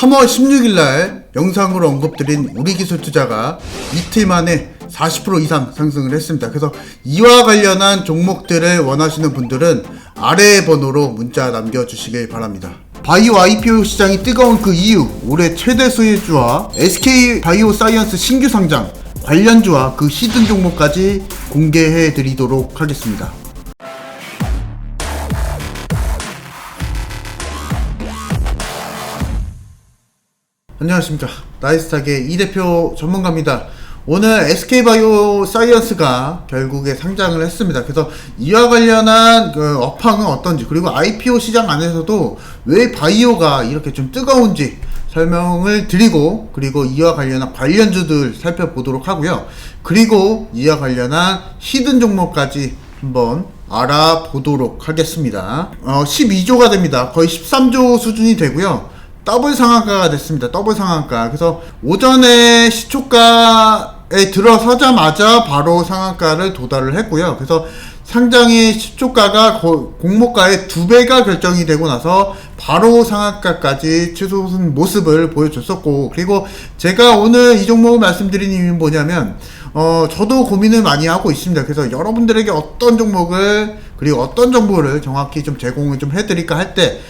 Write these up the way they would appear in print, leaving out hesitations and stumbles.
3월 16일날 영상으로 언급드린 우리기술투자가 이틀 만에 40% 이상 상승을 했습니다. 그래서 이와 관련한 종목들을 원하시는 분들은 아래의 번호로 문자 남겨주시길 바랍니다. 바이오 IPO 시장이 뜨거운 그 이유, 올해 최대 수혜주와 SK 바이오사이언스 신규 상장, 관련주와 그 시든 종목까지 공개해 드리도록 하겠습니다. 안녕하십니까, 나이스탁의 이대표 전문가입니다. 오늘 SK바이오사이언스가 결국에 상장을 했습니다. 그래서 이와 관련한 그 업황은 어떤지, 그리고 IPO 시장 안에서도 왜 바이오가 이렇게 좀 뜨거운지 설명을 드리고, 그리고 이와 관련한 관련주들 살펴보도록 하고요. 그리고 이와 관련한 히든 종목까지 한번 알아보도록 하겠습니다. 12조가 됩니다. 거의 13조 수준이 되고요. 더블 상한가가 됐습니다. 더블 상한가. 그래서 오전에 시초가에 들어서자마자 바로 상한가를 도달을 했고요. 그래서 상장의 시초가가 공모가의 2배가 결정이 되고 나서 바로 상한가까지 치솟은 모습을 보여줬었고, 그리고 제가 오늘 이 종목을 말씀드린 이유는 뭐냐면 저도 고민을 많이 하고 있습니다. 그래서 여러분들에게 어떤 종목을, 그리고 어떤 정보를 정확히 좀 제공을 좀 해드릴까 할 때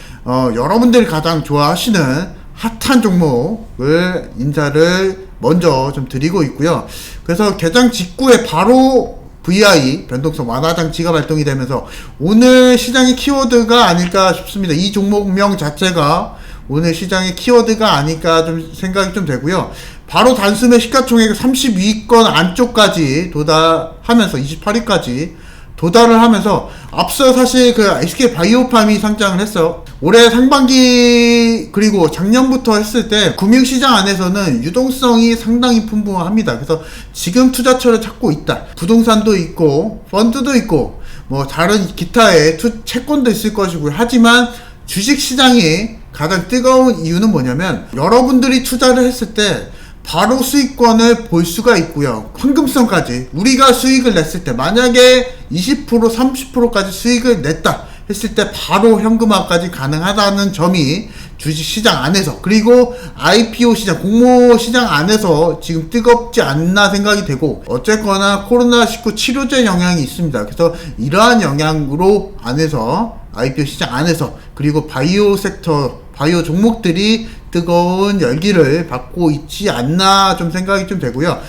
여러분들이 가장 좋아하시는 핫한 종목을 인사를 먼저 좀 드리고 있고요. 그래서 개장 직후에 바로 VI 변동성 완화 장치가 발동이 되면서 오늘 시장의 키워드가 아닐까 싶습니다. 이 종목명 자체가 오늘 시장의 키워드가 아닐까 좀 생각이 좀 되고요. 바로 단숨에 시가총액 32위권 안쪽까지 도달하면서 28위까지 도달을 하면서, 앞서 사실 그 SK 바이오팜이 상장을 했어. 올해 상반기 그리고 작년부터 했을 때 금융시장 안에서는 유동성이 상당히 풍부합니다. 그래서 지금 투자처를 찾고 있다. 부동산도 있고 펀드도 있고 뭐 다른 기타의 채권도 있을 것이고요. 하지만 주식시장이 가장 뜨거운 이유는 뭐냐면, 여러분들이 투자를 했을 때 바로 수익권을 볼 수가 있고요. 황금성까지 우리가 수익을 냈을 때, 만약에 20% 30%까지 수익을 냈다 했을 때 바로 현금화까지 가능하다는 점이 주식시장 안에서, 그리고 IPO 시장, 공모 시장 안에서 지금 뜨겁지 않나 생각이 되고, 어쨌거나 코로나19 치료제 영향이 있습니다. 그래서 이러한 영향으로 안에서, IPO 시장 안에서, 그리고 바이오 섹터, 바이오 종목들이 뜨거운 열기를 받고 있지 않나 좀 생각이 좀 되고요.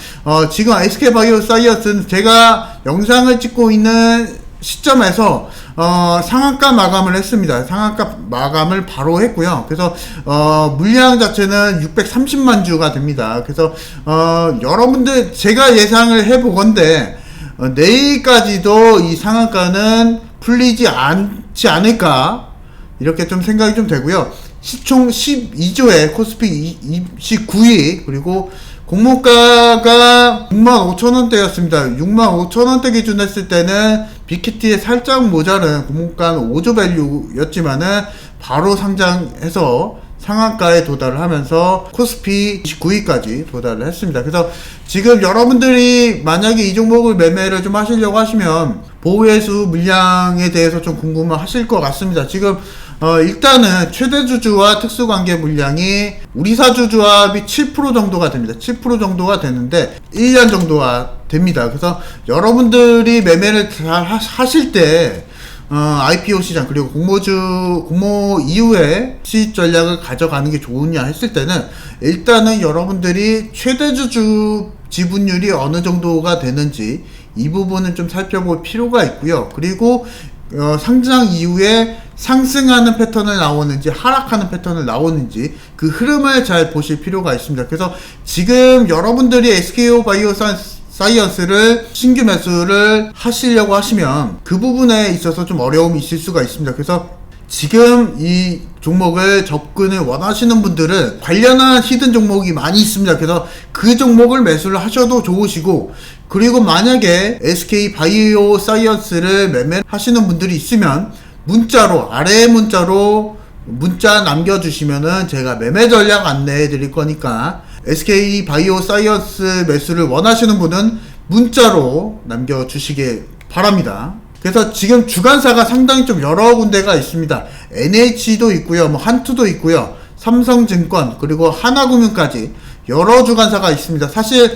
지금 SK바이오사이언스는 제가 영상을 찍고 있는 시점에서 상한가 마감을 했습니다. 상한가 마감을 바로 했고요. 그래서 물량 자체는 630만 주가 됩니다. 그래서 여러분들, 제가 예상을 해보건대 내일까지도 이 상한가는 풀리지 않지 않을까, 이렇게 좀 생각이 좀 되고요. 시총 12조에 코스피 29위, 그리고 공모가가 65,000원대였습니다. 65,000원대 기준 했을 때는 빅히트에 살짝 모자른 공모가는 5조 밸류였지만은 바로 상장해서 상한가에 도달을 하면서 코스피 29위까지 도달을 했습니다. 그래서 지금 여러분들이 만약에 이 종목을 매매를 좀 하시려고 하시면 보호회수 물량에 대해서 좀 궁금하실 것 같습니다. 지금 일단은 최대주주와 특수관계 물량이 우리사주주합이 7% 정도가 됩니다. 7% 정도가 되는데 1년 정도가 됩니다. 그래서 여러분들이 매매를 잘 하실 때 IPO 시장, 그리고 공모 이후에 시입 전략을 가져가는 게 좋으냐 했을 때는, 일단은 여러분들이 최대주주 지분율이 어느 정도가 되는지 이 부분은 좀 살펴볼 필요가 있고요. 그리고 상장 이후에 상승하는 패턴을 나오는지 하락하는 패턴을 나오는지 그 흐름을 잘 보실 필요가 있습니다. 그래서 지금 여러분들이 SK바이오사이언스를 신규 매수를 하시려고 하시면 그 부분에 있어서 좀 어려움이 있을 수가 있습니다. 그래서 지금 이 종목을 접근을 원하시는 분들은 관련한 히든 종목이 많이 있습니다. 그래서 그 종목을 매수를 하셔도 좋으시고, 그리고 만약에 SK 바이오사이언스를 매매하시는 분들이 있으면 문자로, 아래 문자로 문자 남겨주시면은 제가 매매 전략 안내해 드릴 거니까, SK 바이오사이언스 매수를 원하시는 분은 문자로 남겨주시길 바랍니다. 그래서 지금 주간사가 상당히 좀 여러 군데가 있습니다. NH도 있고요, 뭐 한투도 있고요, 삼성증권, 그리고 하나금융까지 여러 주관사가 있습니다. 사실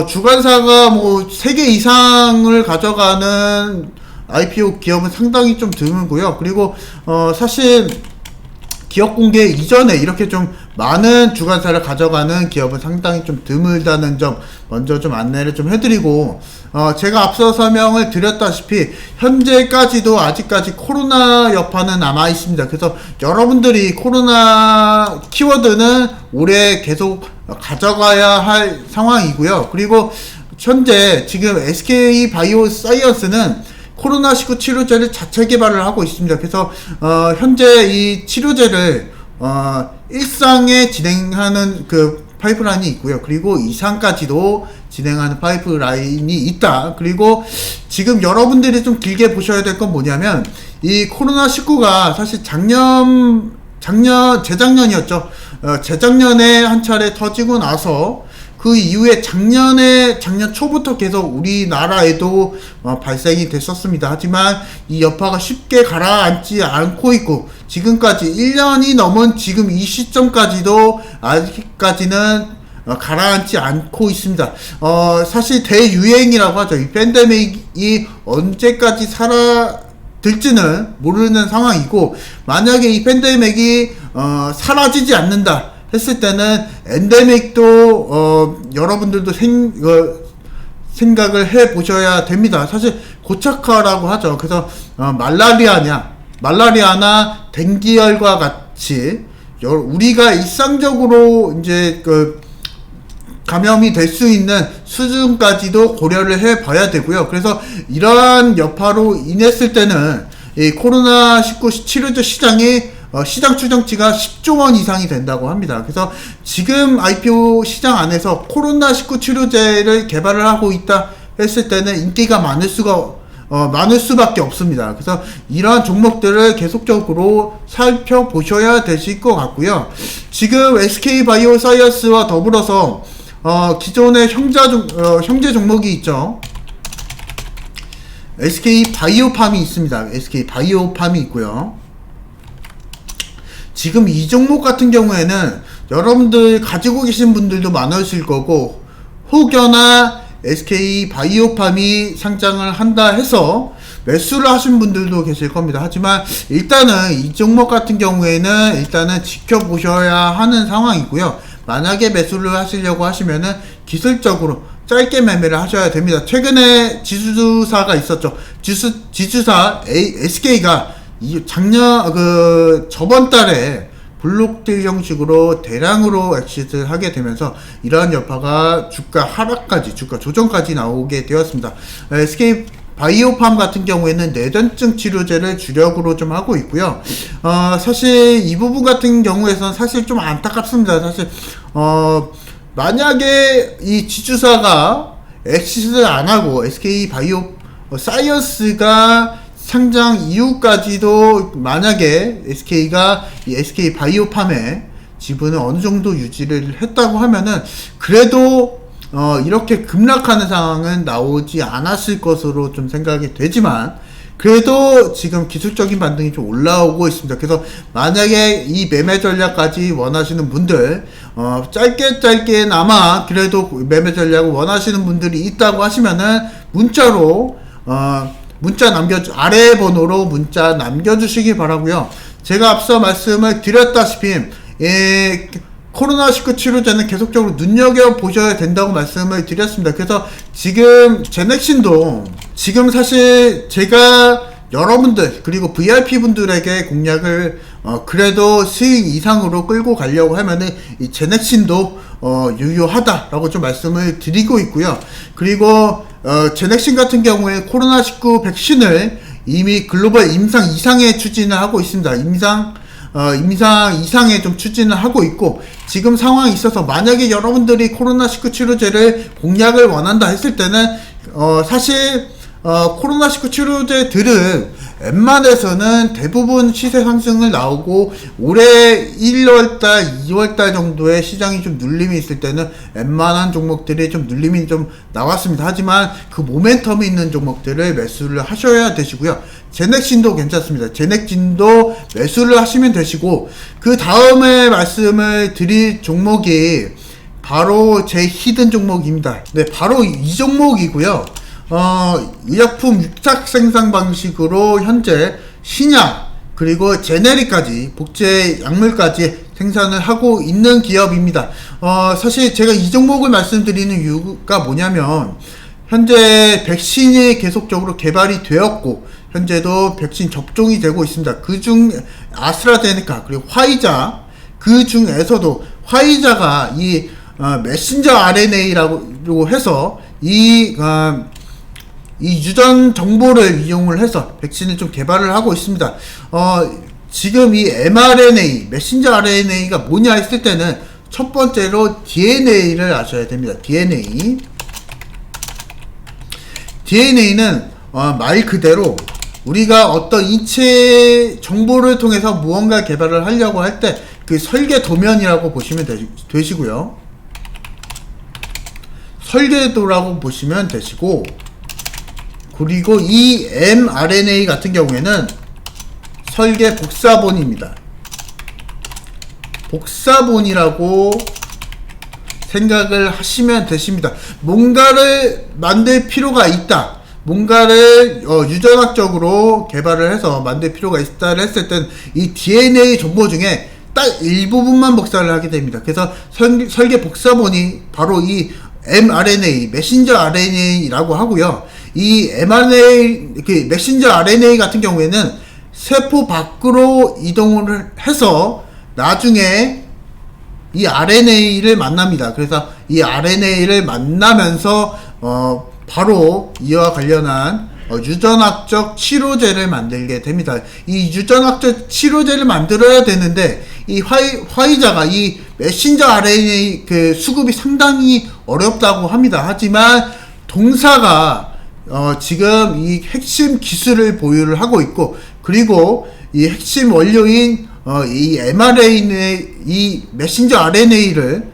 주관사가 뭐 3개 이상을 가져가는 IPO 기업은 상당히 좀 드물고요. 그리고 사실 기업 공개 이전에 이렇게 좀 많은 주관사를 가져가는 기업은 상당히 좀 드물다는 점 먼저 좀 안내를 좀 해드리고, 제가 앞서 설명을 드렸다시피 현재까지도 아직까지 코로나 여파는 남아 있습니다. 그래서 여러분들이 코로나 키워드는 올해 계속 가져가야 할 상황이고요. 그리고 현재 지금 SK 바이오사이언스는 코로나19 치료제를 자체 개발을 하고 있습니다. 그래서 현재 이 치료제를 일상에 진행하는 그 파이프라인이 있고요. 그리고 이상까지도 진행하는 파이프라인이 있다. 그리고 지금 여러분들이 좀 길게 보셔야 될 건 뭐냐면, 이 코로나19가 사실 재작년이었죠. 재작년에 한 차례 터지고 나서 그 이후에 작년 초부터 계속 우리나라에도 발생이 됐었습니다. 하지만 이 여파가 쉽게 가라앉지 않고 있고, 지금까지 1년이 넘은 지금 이 시점까지도 아직까지는 가라앉지 않고 있습니다. 사실 대유행이라고 하죠. 이 팬데믹이 언제까지 사라질지는 모르는 상황이고, 만약에 이 팬데믹이 사라지지 않는다 했을 때는 엔데믹도 여러분들도 생각을 해 보셔야 됩니다. 사실 고착화라고 하죠. 그래서 말라리아나 댕기열과 같이 우리가 일상적으로 이제 감염이 될 수 있는 수준까지도 고려를 해 봐야 되고요. 그래서 이러한 여파로 인했을 때는 이 코로나19 치료제 시장이 시장 추정치가 10조 원 이상이 된다고 합니다. 그래서 지금 IPO 시장 안에서 코로나19 치료제를 개발을 하고 있다 했을 때는 인기가 많을 수밖에 없습니다. 그래서 이러한 종목들을 계속적으로 살펴보셔야 되실 것 같고요. 지금 SK 바이오사이언스와 더불어서 기존의 형제 종목이 있죠. SK 바이오팜이 있습니다. SK 바이오팜이 있고요. 지금 이 종목 같은 경우에는 여러분들 가지고 계신 분들도 많으실 거고, 혹여나 SK 바이오팜이 상장을 한다 해서 매수를 하신 분들도 계실 겁니다. 하지만 일단은 이 종목 같은 경우에는 일단은 지켜보셔야 하는 상황이고요. 만약에 매수를 하시려고 하시면은 기술적으로 짧게 매매를 하셔야 됩니다. 최근에 지주사가 있었죠. 지주사 SK가 저번 달에 블록딜 형식으로 대량으로 엑시트를 하게 되면서 이러한 여파가 주가 조정까지 나오게 되었습니다. SK 바이오팜 같은 경우에는 뇌전증 치료제를 주력으로 좀 하고 있고요. 사실 이 부분 같은 경우에선 사실 좀 안타깝습니다. 사실 만약에 이 지주사가 엑시트를 안 하고 SK 바이오 사이언스가 상장 이후까지도 만약에 SK가 이 SK 바이오팜의 지분을 어느 정도 유지를 했다고 하면은 그래도 이렇게 급락하는 상황은 나오지 않았을 것으로 좀 생각이 되지만, 그래도 지금 기술적인 반등이 좀 올라오고 있습니다. 그래서 만약에 이 매매 전략까지 원하시는 분들, 짧게나마 그래도 매매 전략을 원하시는 분들이 있다고 하시면은 문자로 아래 번호로 문자 남겨주시기 바라고요. 제가 앞서 말씀을 드렸다시피 코로나19 치료제는 계속적으로 눈여겨보셔야 된다고 말씀을 드렸습니다. 그래서 지금 제넥신도 지금 사실 제가 여러분들 그리고 VIP 분들에게 공략을 그래도 수익 이상으로 끌고 가려고 하면은 이 제넥신도 유효하다라고 좀 말씀을 드리고 있고요. 그리고 제넥신 같은 경우에 코로나19 백신을 이미 글로벌 임상 이상에 추진을 하고 있습니다. 임상 이상에 좀 추진을 하고 있고, 지금 상황이 있어서 만약에 여러분들이 코로나19 치료제를 공략을 원한다 했을 때는 사실 코로나19 치료제들은 웬만해서는 대부분 시세 상승을 나오고 올해 1월달, 2월달 정도에 시장이 좀 눌림이 있을 때는 웬만한 종목들이 좀 눌림이 좀 나왔습니다. 하지만 그 모멘텀이 있는 종목들을 매수를 하셔야 되시고요. 제넥신도 괜찮습니다. 제넥신도 매수를 하시면 되시고, 그 다음에 말씀을 드릴 종목이 바로 제 히든 종목입니다. 네, 바로 이 종목이고요. 의약품 위탁 생산 방식으로 현재 신약 그리고 제네릭까지 복제 약물까지 생산을 하고 있는 기업입니다. 사실 제가 이 종목을 말씀드리는 이유가 뭐냐면, 현재 백신이 계속적으로 개발이 되었고 현재도 백신 접종이 되고 있습니다. 그중 아스트라제네카 그리고 화이자, 그 중에서도 화이자가 이 메신저 RNA라고 해서 이 유전 정보를 이용을 해서 백신을 좀 개발을 하고 있습니다. 지금 이 mRNA, 메신저 RNA가 뭐냐 했을 때는 첫 번째로 DNA를 아셔야 됩니다. DNA는 말 그대로 우리가 어떤 인체 정보를 통해서 무언가 개발을 하려고 할 때 그 설계 도면이라고 보시면 되시고요. 설계도라고 보시면 되시고, 그리고 이 mRNA 같은 경우에는 설계 복사본입니다. 복사본이라고 생각을 하시면 되십니다. 뭔가를 만들 필요가 있다, 뭔가를 유전학적으로 개발을 해서 만들 필요가 있다를 했을 땐 이 DNA 정보 중에 딱 일부분만 복사를 하게 됩니다. 그래서 설계 복사본이 바로 이 mRNA, 메신저 RNA라고 하고요. 이 mRNA, 그 메신저 RNA 같은 경우에는 세포 밖으로 이동을 해서 나중에 이 RNA를 만납니다. 그래서 이 RNA를 만나면서 바로 이와 관련한 유전학적 치료제를 만들게 됩니다. 이 유전학적 치료제를 만들어야 되는데 이 화이자가 이 메신저 RNA 그 수급이 상당히 어렵다고 합니다. 하지만 동사가 지금 이 핵심 기술을 보유를 하고 있고, 그리고 이 핵심 원료인 이 mRNA, 이 메신저 RNA를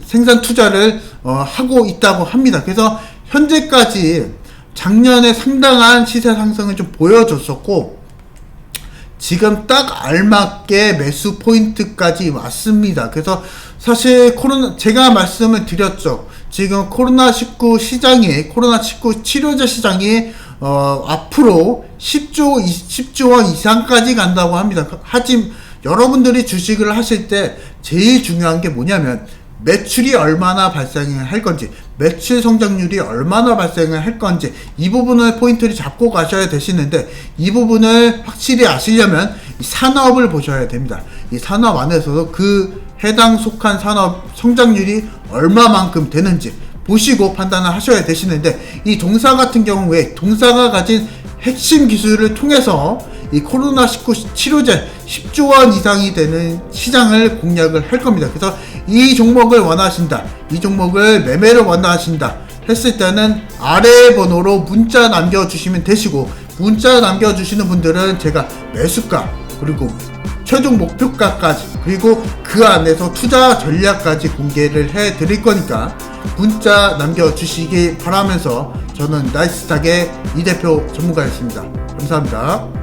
생산 투자를 하고 있다고 합니다. 그래서 현재까지 작년에 상당한 시세 상승을 좀 보여줬었고, 지금 딱 알맞게 매수 포인트까지 왔습니다. 그래서 사실 제가 말씀을 드렸죠. 지금 코로나19 시장이, 코로나19 치료제 시장이 앞으로 10조 원 이상까지 간다고 합니다. 하지만 여러분들이 주식을 하실 때 제일 중요한 게 뭐냐면, 매출이 얼마나 발생을 할 건지, 매출 성장률이 얼마나 발생을 할 건지, 이 부분을 포인트를 잡고 가셔야 되시는데, 이 부분을 확실히 아시려면 이 산업을 보셔야 됩니다. 이 산업 안에서도 그 해당 속한 산업 성장률이 얼마만큼 되는지 보시고 판단을 하셔야 되시는데, 이 동사 같은 경우에 동사가 가진 핵심 기술을 통해서 이 코로나19 치료제 10조 원 이상이 되는 시장을 공략을 할 겁니다. 그래서 이 종목을 원하신다, 이 종목을 매매를 원하신다 했을 때는 아래 번호로 문자 남겨주시면 되시고, 문자 남겨주시는 분들은 제가 매수가 그리고 최종 목표가까지, 그리고 그 안에서 투자 전략까지 공개를 해 드릴 거니까 문자 남겨주시기 바라면서, 저는 나이스탁의 이 대표 전문가였습니다. 감사합니다.